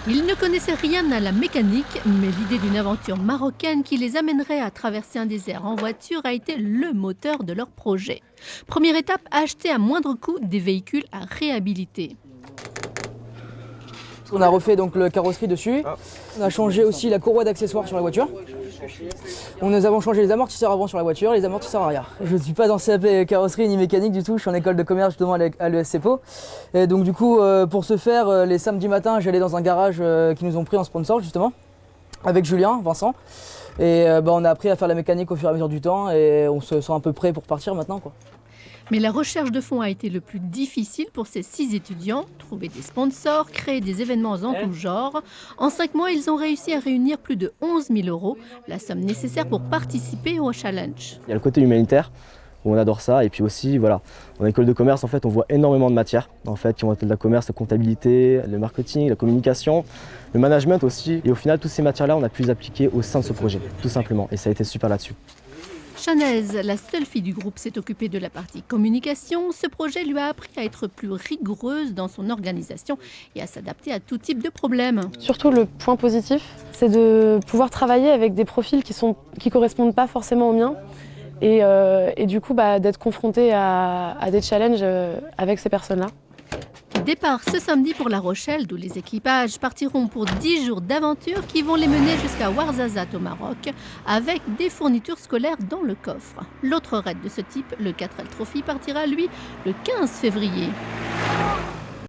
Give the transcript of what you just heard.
Ils ne connaissaient rien à la mécanique, mais l'idée d'une aventure marocaine qui les amènerait à traverser un désert en voiture a été le moteur de leur projet. Première étape, acheter à moindre coût des véhicules à réhabiliter. On a refait donc le carrosserie dessus, on a changé aussi la courroie d'accessoires sur la voiture. Nous avons changé les amortisseurs avant sur la voiture et les amortisseurs arrière. Je ne suis pas dans CAP carrosserie ni mécanique du tout, je suis en école de commerce justement à l'ESC Po. Et donc du coup, pour ce faire, les samedis matins, j'allais dans un garage qui nous ont pris en sponsor justement, avec Julien, Vincent. Et on a appris à faire la mécanique au fur et à mesure du temps et on se sent un peu prêt pour partir maintenant, quoi. Mais la recherche de fonds a été le plus difficile pour ces 6 étudiants. Trouver des sponsors, créer des événements en tout genre. En 5 mois, ils ont réussi à réunir plus de 11 000 €, la somme nécessaire pour participer au challenge. Il y a le côté humanitaire, où on adore ça, et puis aussi, voilà, en école de commerce, en fait, on voit énormément de matières, en fait, qui vont être de la commerce, la comptabilité, le marketing, la communication, le management aussi. Et au final, toutes ces matières-là, on a pu les appliquer au sein de ce projet, tout simplement, et ça a été super là-dessus. Chanaise, la seule fille du groupe, s'est occupée de la partie communication. Ce projet lui a appris à être plus rigoureuse dans son organisation et à s'adapter à tout type de problèmes. Surtout le point positif, c'est de pouvoir travailler avec des profils qui correspondent pas forcément aux miens et du coup d'être confronté à des challenges avec ces personnes-là. Départ ce samedi pour La Rochelle, d'où les équipages partiront pour 10 jours d'aventure qui vont les mener jusqu'à Ouarzazate au Maroc, avec des fournitures scolaires dans le coffre. L'autre raid de ce type, le 4L Trophy, partira lui le 15 février.